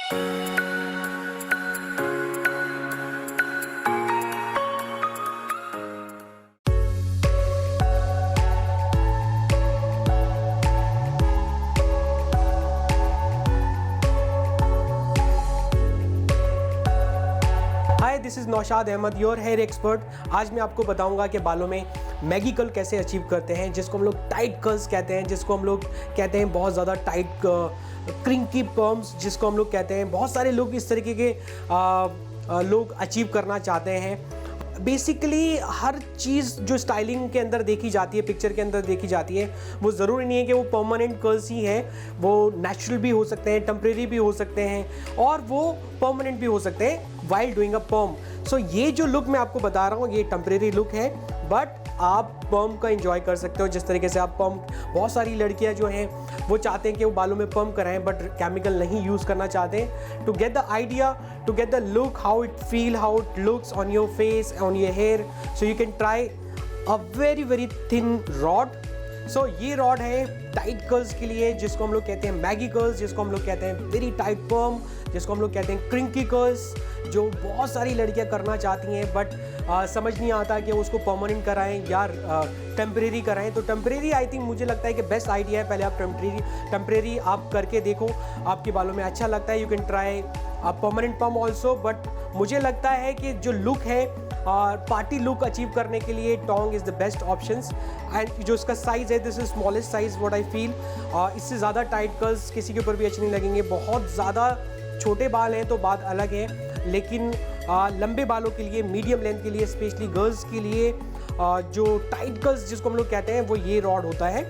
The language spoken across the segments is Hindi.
Hi, this is Naushad Ahmad, your hair expert. आज मैं आपको बताऊंगा कि बालों में मैगी कर्ल कैसे अचीव करते हैं, जिसको हम लोग टाइट कर्ल्स कहते हैं, जिसको हम लोग कहते हैं बहुत ज़्यादा टाइट क्रिंकी पर्म्स, जिसको हम लोग कहते हैं। बहुत सारे लोग इस तरीके के लोग अचीव करना चाहते हैं। बेसिकली हर चीज़ जो स्टाइलिंग के अंदर देखी जाती है, पिक्चर के अंदर देखी जाती है, वो ज़रूरी नहीं है कि वो परमानेंट कर्ल्स ही हैं। वो नेचुरल भी हो सकते हैं, टेम्परेरी भी हो सकते हैं, और वो परमानेंट भी हो सकते हैं वाइल डूइंग अ पर्म। सो ये जो लुक मैं आपको बता रहा हूँ, ये टेम्परेरी लुक है, बट आप पर्म का एंजॉय कर सकते हो। जिस तरीके से आप पर्म, बहुत सारी लड़कियां जो हैं वो चाहते हैं कि वो बालों में पर्म कराएं, बट केमिकल नहीं यूज़ करना चाहते। To get the idea, to get the look, how it feel, how it looks on your face, on your hair, so you can try a very very thin rod. सो ये रॉड है टाइट कर्ल्स के लिए, जिसको हम लोग कहते हैं मैगी कर्ल्स, जिसको हम लोग कहते हैं वेरी टाइट पर्म, जिसको हम लोग कहते हैं क्रिंकी कर्ल्स, जो बहुत सारी लड़कियां करना चाहती हैं, बट समझ नहीं आता कि उसको परमानेंट कराएं या टेम्परेरी कराएं। तो टेम्परेरी आई थिंक मुझे लगता है कि बेस्ट आइडिया है। पहले आप टेम्परेरी आप करके देखो, आपके बालों में अच्छा लगता है, you can try permanent perm also. But मुझे लगता है कि जो लुक है, पार्टी लुक अचीव करने के लिए tong is the best options. And जो इसका साइज़ है, this is smallest size what I feel. इससे ज़्यादा टाइट कर्ल्स किसी के ऊपर भी अच्छे नहीं लगेंगे। बहुत ज़्यादा छोटे बाल हैं तो बात अलग है, लेकिन लंबे बालों के लिए, मीडियम लेंथ के लिए, स्पेशली गर्ल्स के लिए, जो टाइट कर्ल्स जिसको हम लोग कहते हैं, वो ये रॉड होता है।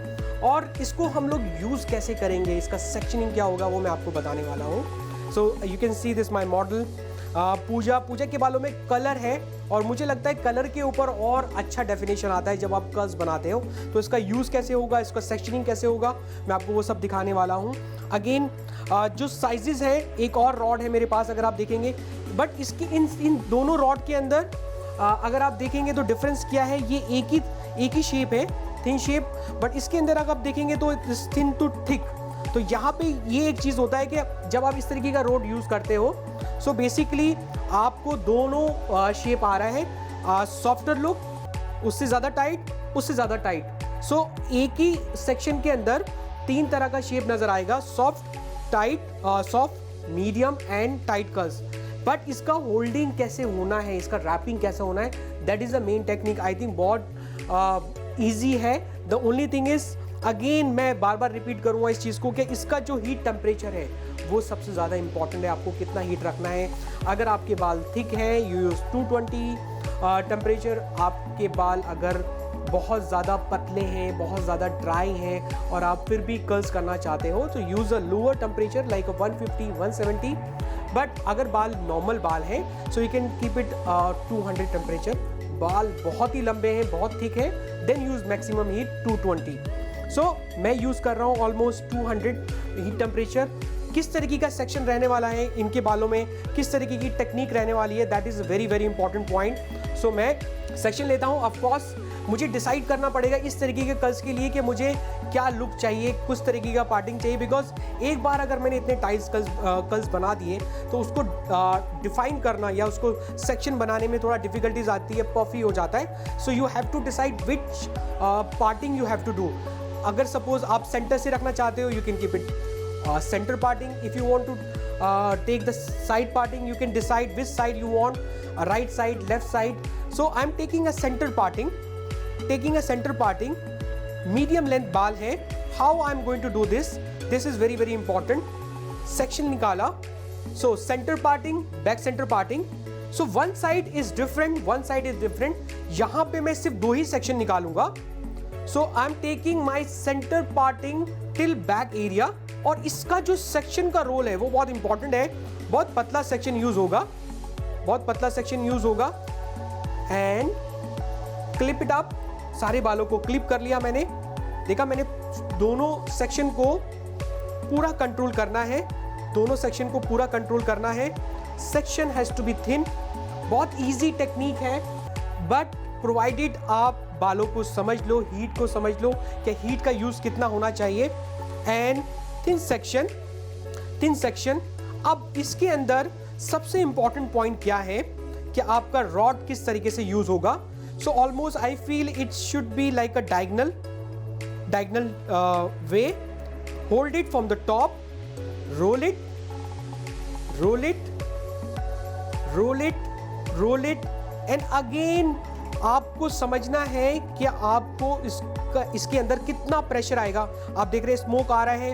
और इसको हम लोग यूज़ कैसे करेंगे, इसका सेक्शनिंग क्या होगा, वो मैं आपको बताने वाला हूँ। So you can see this my model. Pooja के बालों में कलर है, और मुझे लगता है कलर के ऊपर और अच्छा डेफिनेशन आता है जब आप कर्ल्स बनाते हो। तो इसका यूज़ कैसे होगा, इसका सेक्शनिंग कैसे होगा, मैं आपको वो सब दिखाने वाला हूँ। अगेन जो साइजेस है, एक और रॉड है मेरे पास अगर आप देखेंगे, बट इसकी इन दोनों रॉड के अंदर अगर आप देखेंगे तो डिफरेंस क्या है। ये एक ही शेप है, थिन शेप, बट इसके अंदर अगर आप देखेंगे तो थिन टू थिक। तो यहाँ पे ये एक चीज़ होता है कि जब आप इस तरीके का रोड यूज़ करते हो, सो बेसिकली आपको दोनों शेप आ रहा है, सॉफ्टर लुक, उससे ज़्यादा टाइट, उससे ज़्यादा टाइट। सो एक ही सेक्शन के अंदर 3 तरह का शेप नज़र आएगा, soft, tight, soft, medium and tight curls. But इसका होल्डिंग कैसे होना है, इसका रैपिंग कैसे होना है, that is the main technique. I think बहुत ईजी है। The only thing is, again मैं बार बार रिपीट करूँगा इस चीज़ को, कि इसका जो हीट टेम्परेचर है वो सबसे ज़्यादा इंपॉर्टेंट है। आपको कितना हीट रखना है। अगर आपके बाल थिक हैं, यू यूज़ 220 टेम्परेचर। आपके बाल अगर बहुत ज़्यादा पतले हैं, बहुत ज़्यादा ड्राई हैं, और आप फिर भी कर्ल्स करना चाहते हो, तो use a lower temperature like 150, 170। But अगर बाल नॉर्मल बाल हैं, सो you can keep it 200 temperature. बाल बहुत ही लंबे हैं, बहुत थिक है, देन यूज़ मैक्सिमम हीट 220। सो मैं यूज़ कर रहा हूँ ऑलमोस्ट 200 हीट टेम्परेचर। किस तरीके का सेक्शन रहने वाला है इनके बालों में, किस तरीके की टेक्निक रहने वाली है, that is very very important point. So मैं सेक्शन लेता हूँ। ऑफकोर्स मुझे डिसाइड करना पड़ेगा इस तरीके के कर्ल्स के लिए कि मुझे क्या लुक चाहिए, किस तरीके का पार्टिंग चाहिए। बिकॉज एक बार अगर मैंने इतने टाइट कर्ल्स बना दिए, तो उसको डिफाइन करना या उसको सेक्शन बनाने में थोड़ा डिफिकल्टीज आती है, पफी हो जाता है। So you have to decide which parting you have to do. अगर सपोज आप सेंटर से रखना चाहते हो, you can keep it center parting. If you want to take the side parting, you can decide which side you want, right side, left side. So I'm taking a center parting, medium length बाल है। How I'm going to do this is very very important. Section निकाला, so center parting, back center parting. So one side is different, one side is different. यहाँ पे मैं सिर्फ 2 ही सेक्शन निकालूंगा। So I'm taking my center parting till back area. और इसका जो सेक्शन का रोल है वो बहुत इंपॉर्टेंट है। बहुत पतला सेक्शन यूज होगा, एंड क्लिप इट अप। सारे बालों को क्लिप कर लिया मैंने। देखा, मैंने दोनों सेक्शन को पूरा कंट्रोल करना है, section has to be thin. बहुत इजी टेक्निक है, बट प्रोवाइडेड आप बालों को समझ लो, हीट को समझ लो कि हीट का यूज कितना होना चाहिए। एंड थिन सेक्शन अब इसके अंदर सबसे इंपॉर्टेंट पॉइंट क्या है कि आपका रॉड किस तरीके से यूज होगा. So almost I feel it should be like a diagonal way. Hold it from the top, roll it, roll it, roll it, roll it, and again आपको समझना है कि आपको इसके अंदर कितना प्रेशर आएगा. आप देख रहे हैं स्मोक आ रहा है,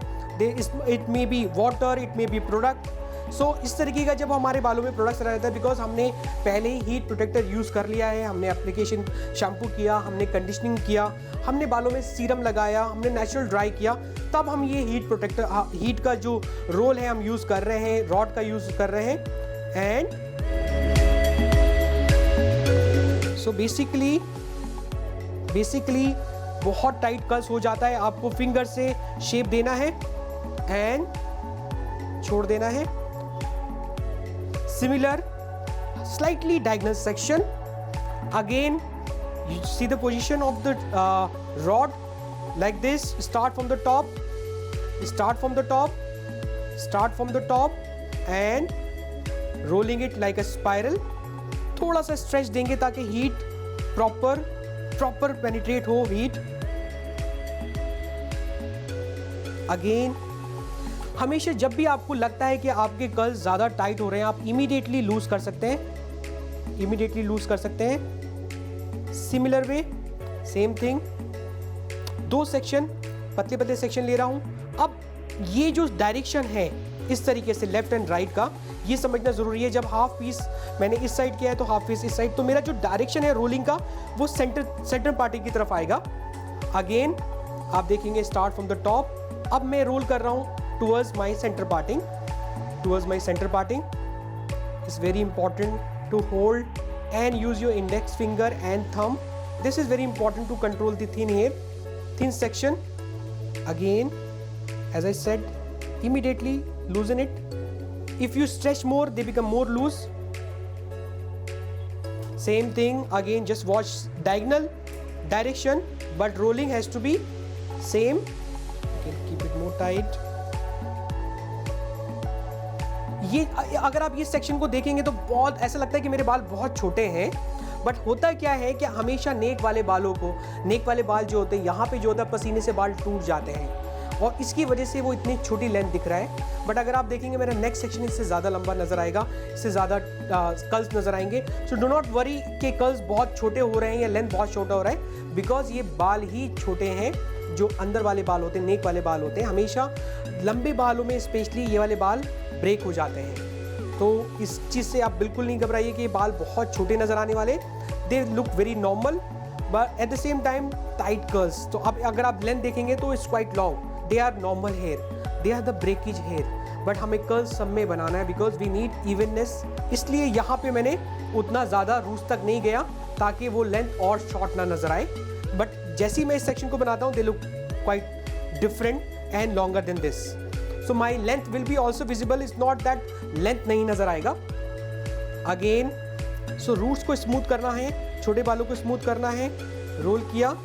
it may be water, it may be product. So इस तरीके का जब हमारे बालों में प्रोडक्ट्स रहता है, बिकॉज हमने पहले ही हीट प्रोटेक्टर यूज़ कर लिया है, हमने एप्लीकेशन शैम्पू किया, हमने कंडीशनिंग किया, हमने बालों में सीरम लगाया, हमने नेचुरल ड्राई किया, तब हम ये हीट प्रोटेक्टर हीट का जो रोल है हम यूज़ कर रहे हैं, रॉड का यूज़ कर रहे हैं. एंड सो बेसिकली बहुत टाइट कर्ल्स हो जाता है. आपको फिंगर से शेप देना है एंड छोड़ देना है. Similar, slightly diagonal section. Again, you see the position of the rod like this. Start from the top, start from the top, start from the top, and rolling it like a spiral. थोड़ा सा stretch देंगे ताकि heat proper penetrate हो heat. Again, हमेशा जब भी आपको लगता है कि आपके कर्ल्स ज़्यादा टाइट हो रहे हैं, आप इमीडिएटली लूज कर सकते हैं. Similar way, same thing. 2 section, पतले सेक्शन ले रहा हूं. अब ये जो डायरेक्शन है इस तरीके से लेफ्ट एंड राइट का, ये समझना जरूरी है. जब हाफ पीस मैंने इस साइड किया है तो हाफ पीस इस साइड, तो मेरा जो डायरेक्शन है रोलिंग का वो सेंटर पार्टिंग की तरफ आएगा. अगेन आप देखेंगे स्टार्ट फ्रॉम द टॉप. अब मैं रोल कर रहा हूं towards my center parting. It's very important to hold and use your index finger and thumb. This is very important to control the thin section. Again, as I said, immediately loosen it. If you stretch more, they become more loose. Same thing again, just watch diagonal direction, but rolling has to be same. You can keep it more tight. ये अगर आप इस सेक्शन को देखेंगे तो बहुत ऐसा लगता है कि मेरे बाल बहुत छोटे हैं, बट होता क्या है कि हमेशा नेक वाले बाल जो होते हैं, यहाँ पे जो होता है पसीने से बाल टूट जाते हैं और इसकी वजह से वो इतनी छोटी लेंथ दिख रहा है. बट अगर आप देखेंगे मेरा नेक्स्ट सेक्शन इससे ज़्यादा लंबा नजर आएगा, इससे ज़्यादा कर्ल्स नजर आएंगे. सो डो नॉट वरी कि कर्ल्स बहुत छोटे हो रहे हैं या लेंथ बहुत छोटा हो रहा है, बिकॉज ये बाल ही छोटे हैं. जो अंदर वाले बाल होते हैं, नेक वाले बाल होते हैं, हमेशा लंबे बालों में स्पेशली ये वाले बाल ब्रेक हो जाते हैं. तो इस चीज़ से आप बिल्कुल नहीं घबराइए कि ये बाल बहुत छोटे नज़र आने वाले. They look very normal but at the same time tight curls. तो अब अगर आप लेंथ देखेंगे तो it's quite long. They are normal hair, they are the breakage hair, but हमें कर्ल्स सब में बनाना है बिकॉज वी नीड इवननेस. इसलिए यहाँ पे मैंने उतना ज़्यादा रूट्स तक नहीं गया ताकि वो लेंथ और शॉर्ट ना नज़र आए. बट जैसे ही मैं इस सेक्शन को बनाता हूँ, they look quite different and longer than this. So my length will be also visible. It's not that length नहीं नजर आएगा. Again, so roots को स्मूथ करना है, छोटे बालों को स्मूथ करना है. रोल किया.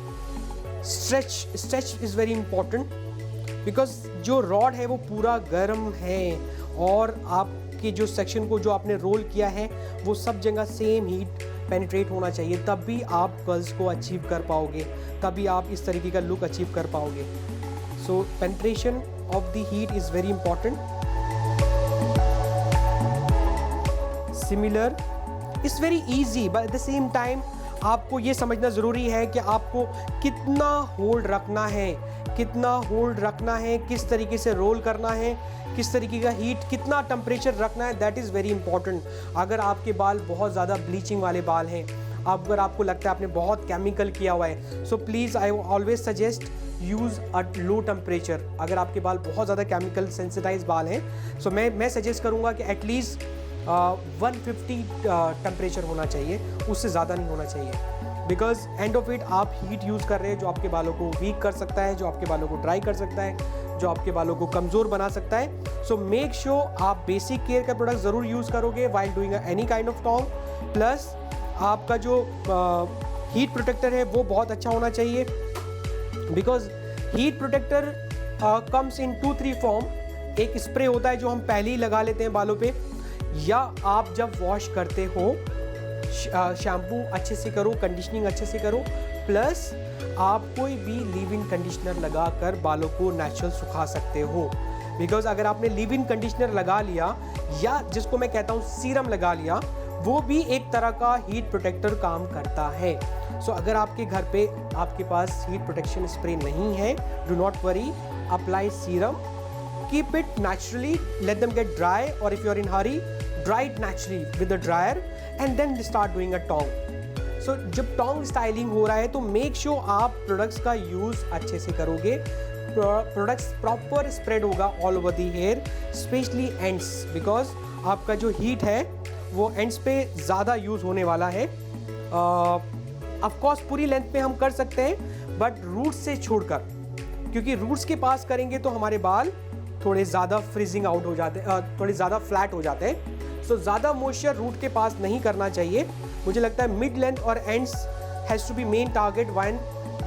Stretch is very important because जो रॉड है वो पूरा गर्म है और आपके जो सेक्शन को जो आपने रोल किया है वो सब जगह सेम हीट पेनिट्रेट होना चाहिए, तब भी आप कर्ल्स को अचीव कर पाओगे, तभी आप इस तरीके का लुक अचीव कर पाओगे. So penetration of the heat is very important. Similar, it's very easy, but at the same time आपको ये समझना ज़रूरी है कि आपको कितना होल्ड रखना है, किस तरीके से रोल करना है, किस तरीके का हीट, कितना टेम्परेचर रखना है. That is very important. अगर आपके बाल बहुत ज़्यादा ब्लीचिंग वाले बाल हैं, अगर आपको लगता है आपने बहुत केमिकल किया हुआ है, so please I always suggest use a low temperature. अगर आपके बाल बहुत ज़्यादा केमिकल सेंसिटाइज बाल हैं, सो मैं सजेस्ट करूँगा कि एटलीस्ट 150 टेम्परेचर होना चाहिए, उससे ज़्यादा नहीं होना चाहिए. बिकॉज एंड ऑफ इट आप हीट यूज़ कर रहे हैं जो आपके बालों को वीक कर सकता है, जो आपके बालों को ड्राई कर सकता है, जो आपके बालों को कमज़ोर बना सकता है. सो मेक श्योर आप बेसिक केयर का प्रोडक्ट ज़रूर यूज़ करोगे while doing any kind of tong. Plus आपका जो हीट प्रोटेक्टर है वो बहुत अच्छा होना चाहिए, because heat protector comes in 2-3 form. एक स्प्रे होता है जो हम पहले ही लगा लेते हैं बालों पे, या आप जब वॉश करते हो शैम्पू अच्छे से करो, कंडीशनिंग अच्छे से करो, प्लस आप कोई भी लीव इन कंडीशनर लगा कर बालों को नेचुरल सुखा सकते हो। बिकॉज अगर आपने लीव इन कंडीशनर लगा लिया या जिसको मैं कहता हूँ सीरम लगा लिया, वो भी एक तरह का हीट प्रोटेक्टर काम करता है। सो अगर आपके घर पे आपके पास हीट प्रोटेक्शन स्प्रे नहीं है, do not worry, apply serum, keep it naturally, let them get dry, और if you are in hurry, dry it naturally with the dryer and then start doing a tong. So जब टोंग स्टाइलिंग हो रहा है तो मेक श्योर आप प्रोडक्ट्स का यूज़ अच्छे से करोगे, प्रोडक्ट्स प्रॉपर स्प्रेड होगा all over the hair, specially ends, because आपका जो हीट है वो एंड्स पे ज़्यादा यूज़ होने वाला है। ऑफ कोर्स पूरी लेंथ पे हम कर सकते हैं, बट रूट्स से छोड़कर, क्योंकि रूट्स के पास करेंगे तो हमारे बाल थोड़े ज़्यादा फ्रीजिंग आउट हो जाते हैं, थोड़े ज़्यादा फ्लैट हो जाते हैं। सो ज़्यादा मॉइस्चर रूट के पास नहीं करना चाहिए। मुझे लगता है मिड लेंथ और ends has to be main target when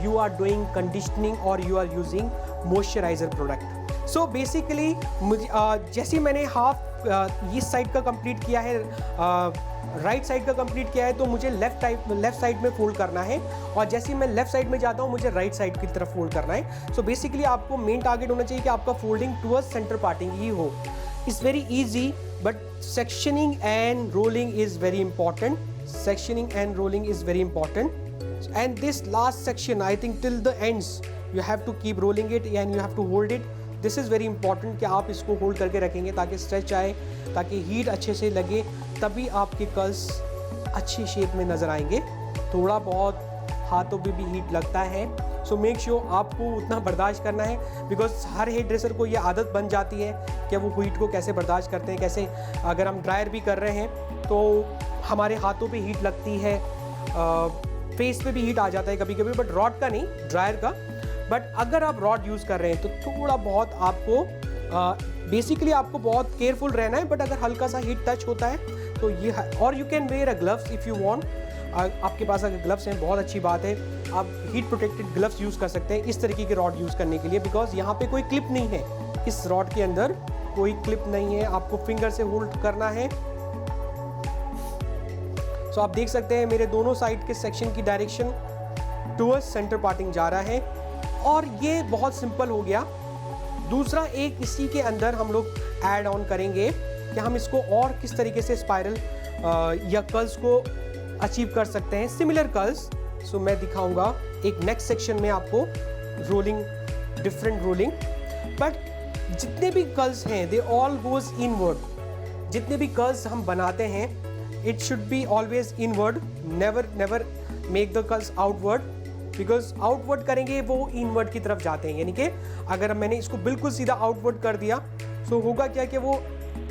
you are doing conditioning और you are using moisturiser product. So basically मुझे जैसे मैंने हाफ इस साइड का कंप्लीट किया है, राइट साइड का कंप्लीट किया है, तो मुझे लेफ्ट साइड में फोल्ड करना है, और जैसे मैं लेफ्ट साइड में जाता हूँ मुझे राइट साइड की तरफ फोल्ड करना है। सो बेसिकली आपको मेन टारगेट होना चाहिए कि आपका फोल्डिंग टुवर्ड्स सेंटर पार्टिंग ही हो। It's very easy, but sectioning and rolling is very important. Sectioning and rolling is very important, and this last section I think till the ends you have to keep rolling it and you have to hold it. This is very important कि आप इसको होल्ड करके रखेंगे ताकि स्ट्रेच आए, ताकि हीट अच्छे से लगे, तभी आपके कर्ल्स अच्छी शेप में नज़र आएंगे। थोड़ा बहुत हाथों पे भी हीट लगता है, सो मेक श्योर आपको उतना बर्दाश्त करना है, बिकॉज हर हेयर ड्रेसर को ये आदत बन जाती है कि वो हीट को कैसे बर्दाश्त करते हैं, कैसे अगर हम ड्रायर भी कर रहे हैं तो हमारे हाथों पे हीट लगती है, फेस पे भी हीट आ जाता है कभी कभी, बट रॉड का नहीं, ड्रायर का। बट अगर आप रॉड यूज़ कर रहे हैं तो थोड़ा बहुत आपको बेसिकली आपको बहुत केयरफुल रहना है, बट अगर हल्का सा हीट टच होता है तो ये, और you can wear a gloves if you want. आपके पास अगर ग्लव्स हैं बहुत अच्छी बात है, आप हीट प्रोटेक्टेड ग्लव्स यूज़ कर सकते हैं इस तरीके के रॉड यूज़ करने के लिए, बिकॉज यहाँ पे कोई क्लिप नहीं है, इस रॉड के अंदर कोई क्लिप नहीं है, आपको फिंगर से होल्ड करना है। सो आप देख सकते हैं मेरे दोनों साइड के सेक्शन की डायरेक्शन टुवर्ड्स सेंटर पार्टिंग जा रहा है, और ये बहुत सिंपल हो गया। दूसरा एक इसी के अंदर हम लोग ऐड ऑन करेंगे कि हम इसको और किस तरीके से स्पाइरल या कर्ल्स को अचीव कर सकते हैं, सिमिलर कर्ल्स। सो मैं दिखाऊंगा एक नेक्स्ट सेक्शन में आपको रोलिंग, डिफरेंट रोलिंग, बट जितने भी कर्ल्स हैं दे ऑल गोज इनवर्ड। जितने भी कर्ल्स हम बनाते हैं it should be always inward, never make the curls outward, because outward करेंगे वो inward की तरफ जाते हैं। यानी कि अगर मैंने इसको बिल्कुल सीधा outward कर दिया तो होगा क्या कि वो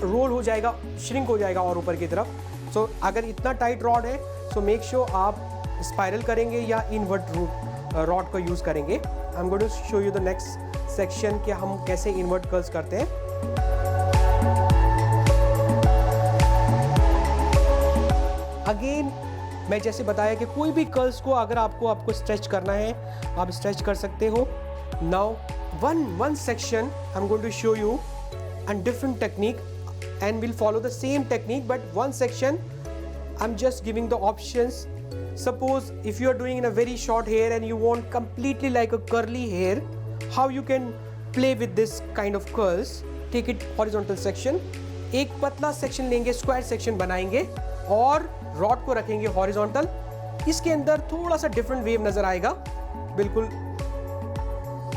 रोल हो जाएगा, श्रिंक हो जाएगा और ऊपर की तरफ। सो अगर इतना टाइट रॉड है सो मेक श्योर आप स्पाइरल करेंगे या इनवर्ड रॉड का यूज़ करेंगे। I am going to show you the next section कि हम कैसे इनवर्ड कर्ल्स करते हैं। अगेन मैं जैसे बताया कि कोई भी कर्ल्स को अगर आपको स्ट्रेच करना है आप स्ट्रेच कर सकते हो। Now one section I am going to show you and different technique and we'll follow the same technique, but one section I'm just giving the options. Suppose if you are doing in a very short hair and you want completely like a curly hair, how you can play with this kind of curls, take it horizontal section, एक पतला सेक्शन लेंगे, स्क्वायर सेक्शन बनाएंगे और रॉड को रखेंगे हॉरिजॉन्टल। इसके अंदर थोड़ा सा डिफरेंट वेव नजर आएगा, बिल्कुल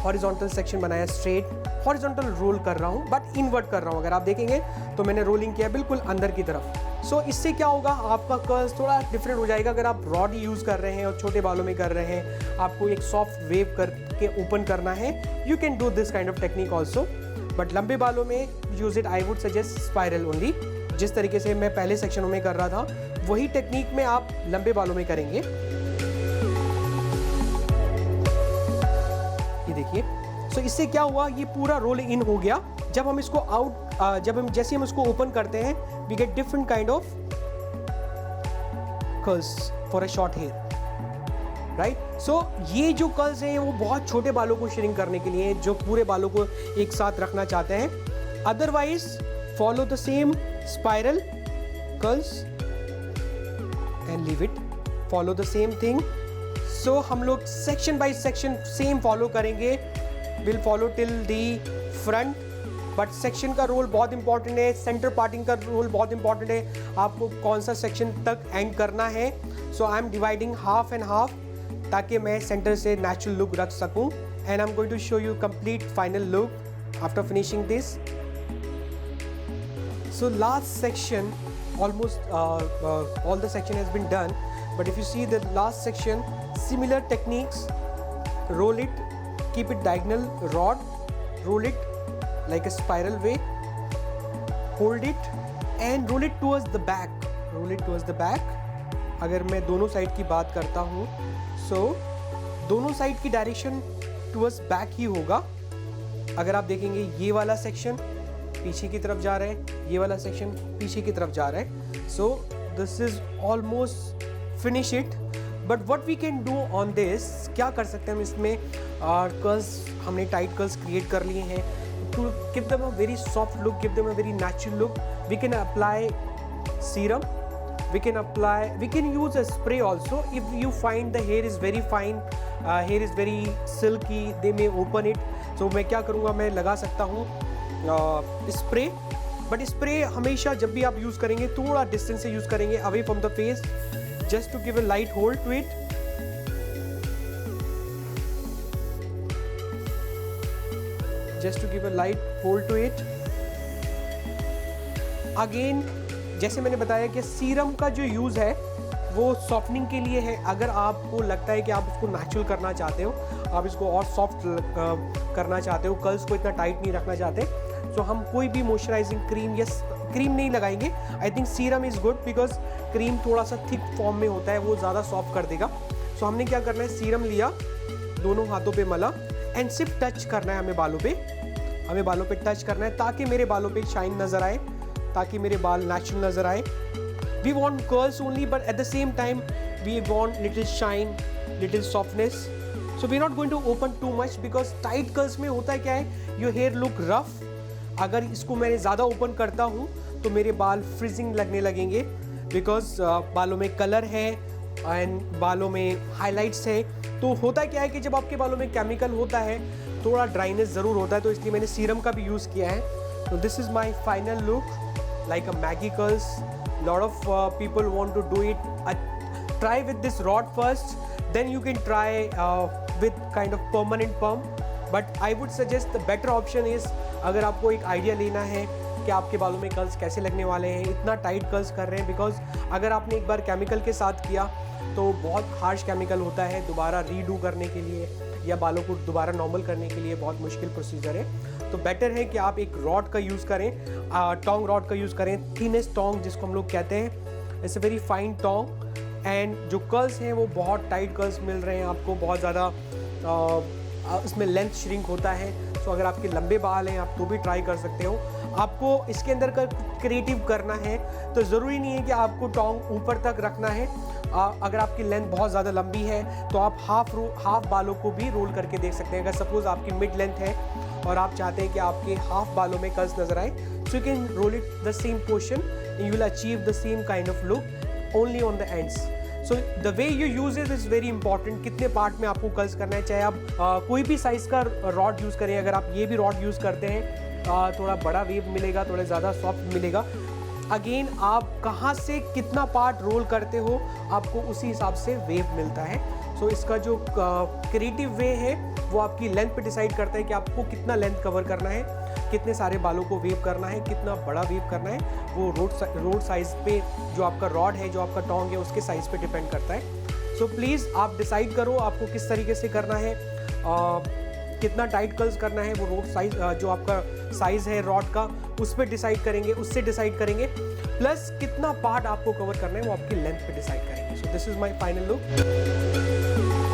हॉरिजॉन्टल सेक्शन बनाया, स्ट्रेट हॉरिजॉन्टल रोल कर रहा हूँ बट इनवर्ट कर रहा हूँ। अगर आप देखेंगे तो मैंने रोलिंग किया बिल्कुल अंदर की तरफ। सो इससे क्या होगा, आपका कर्ल्स थोड़ा डिफरेंट हो जाएगा। अगर आप रॉड यूज़ कर रहे हैं और छोटे बालों में कर रहे हैं, आपको एक सॉफ्ट वेव करके ओपन करना है, you can do this kind of technique also. But लंबे बालों में use it, I would suggest spiral only. जिस तरीके से मैं पहले सेक्शनों में कर रहा था वही टेक्निक में आप लंबे बालों में करेंगे। ये देखिए, सो इससे क्या हुआ, ये पूरा रोल इन हो गया। जब हम इसको जैसे हम इसको ओपन करते हैं, we get different kind of curls for a short hair, right. So ये जो कर्ल्स हैं वो बहुत छोटे बालों को श्रिंक करने के लिए, जो पूरे बालों को एक साथ रखना चाहते हैं, Otherwise, follow the same spiral curls and leave it. Follow the same thing. So हम लोग section by section same follow करेंगे. We'll follow till the front. But section का रोल बहुत इंपॉर्टेंट है, सेंटर पार्टिंग का रोल बहुत इंपॉर्टेंट है. आपको कौन सा सेक्शन तक एंड करना है. So I am dividing half and half ताकि मैं सेंटर से नेचुरल लुक रख सकूं. And I am going to show you complete final look after finishing this. So last section almost all the section has been done, but if you see the last section, similar techniques. Roll it, keep it diagonal rod, roll it like a spiral way, hold it and roll it towards the back. Roll it towards the back. अगर मैं दोनों साइड की बात करता हूँ, so दोनों साइड की डायरेक्शन towards back ही होगा. अगर आप देखेंगे ये वाला सेक्शन पीछे की तरफ जा रहा है, ये वाला सेक्शन पीछे की तरफ जा रहा है. So this is almost finish it. But what we can do on this, क्या कर सकते हैं हम इसमें. कर्ल्स हमने टाइट कर्ल्स क्रिएट कर लिए हैं. To give them a very soft look, give them a very natural look, we can apply serum, we can use a spray also. If you find the hair is very fine, hair is very silky, they may open it. So मैं क्या करूँगा, मैं लगा सकता हूँ स्प्रे. बट स्प्रे हमेशा जब भी आप यूज़ करेंगे थोड़ा डिस्टेंस से यूज़ करेंगे, away from the face, just to give a light hold to it. Just to give a light hold to it. Again जैसे मैंने बताया कि सीरम का जो यूज़ है वो सॉफ्टनिंग के लिए है. अगर आपको लगता है कि आप इसको नेचुरल करना चाहते हो, आप इसको और सॉफ्ट करना चाहते हो, कर्ल्स को इतना टाइट नहीं रखना चाहते, तो हम कोई भी मॉइस्चराइजिंग क्रीम या क्रीम नहीं लगाएंगे. I think serum is good because cream थोड़ा सा थिक फॉर्म में होता है, वो ज़्यादा सॉफ्ट कर देगा. सो हमने क्या करना है, सीरम लिया, दोनों हाथों पे मला एंड सिर्फ टच करना है हमें बालों पे. हमें बालों पे टच करना है ताकि मेरे बालों पे शाइन नज़र आए, ताकि मेरे बाल नेचुरल नज़र आए. We want curls only, but at the same time we want little shine, little softness. So we not going to open too much because tight curls में होता है क्या है, योर हेयर लुक रफ. अगर इसको मैंने ज़्यादा ओपन करता हूँ तो मेरे बाल फ्रिजिंग लगने लगेंगे बिकॉज बालों में कलर है एंड बालों में हाइलाइट्स है. तो होता क्या है कि जब आपके बालों में केमिकल होता है थोड़ा ड्राइनेस ज़रूर होता है, तो इसलिए मैंने सीरम का भी यूज़ किया है. तो this is my final look like a Maggie curls. Lot of people want to do it. Try with this rod first, then you can try with kind of permanent perm. But I would suggest the better option is, अगर आपको एक आइडिया लेना है कि आपके बालों में कर्ल्स कैसे लगने वाले हैं, इतना टाइट कर्ल्स कर रहे हैं, बिकॉज अगर आपने एक बार केमिकल के साथ किया तो बहुत हार्श केमिकल होता है, दोबारा रीडू करने के लिए या बालों को दोबारा नॉर्मल करने के लिए बहुत मुश्किल प्रोसीजर है. तो बेटर है कि आप एक रॉड का यूज़ करें, टोंग रॉड का यूज़ करें, थिनेस्ट टोंग जिसको हम लोग कहते हैं. It's a very fine tong. And जो कर्ल्स हैं वो बहुत टाइट कर्ल्स मिल रहे हैं आपको, बहुत ज़्यादा इसमें लेंथ श्रिंक होता है. सो अगर आपके लंबे बाल हैं आप तो भी ट्राई कर सकते हो. आपको इसके अंदर का क्रिएटिव करना है तो ज़रूरी नहीं है कि आपको टोंग ऊपर तक रखना है. अगर आपकी लेंथ बहुत ज़्यादा लंबी है तो आप हाफ बालों को भी रोल करके देख सकते हैं. अगर सपोज़ आपकी मिड लेंथ है और आप चाहते हैं कि आपके हाफ बालों में कर्ल्स नजर आए, so you can roll it the same portion, you will achieve the same kind of look only on the ends. So the way you use it is very important. कितने पार्ट में आपको कर्ल्स करना है, चाहे आप कोई भी साइज़ का रॉड यूज़ करें. अगर आप ये भी रॉड यूज़ करते हैं थोड़ा बड़ा वेव मिलेगा, थोड़ा ज़्यादा सॉफ्ट मिलेगा. अगेन आप कहाँ से कितना पार्ट रोल करते हो आपको उसी हिसाब से वेव मिलता है. सो इसका जो क्रिएटिव वे है वो आपकी लेंथ पे डिसाइड करता है कि आपको कितना लेंथ कवर करना है, कितने सारे बालों को वेव करना है, कितना बड़ा वेव करना है. वो रोड साइज़ पे जो आपका रॉड है, जो आपका टोंग है, उसके साइज़ पे डिपेंड करता है. सो प्लीज़ आप डिसाइड करो आपको किस तरीके से करना है, कितना टाइट कर्ल्स करना है. वो रोड साइज जो आपका साइज़ है रॉड का उस पर डिसाइड करेंगे, उससे डिसाइड करेंगे. प्लस कितना पार्ट आपको कवर करना है वो आपकी लेंथ पे डिसाइड करेंगे. So this is my final look.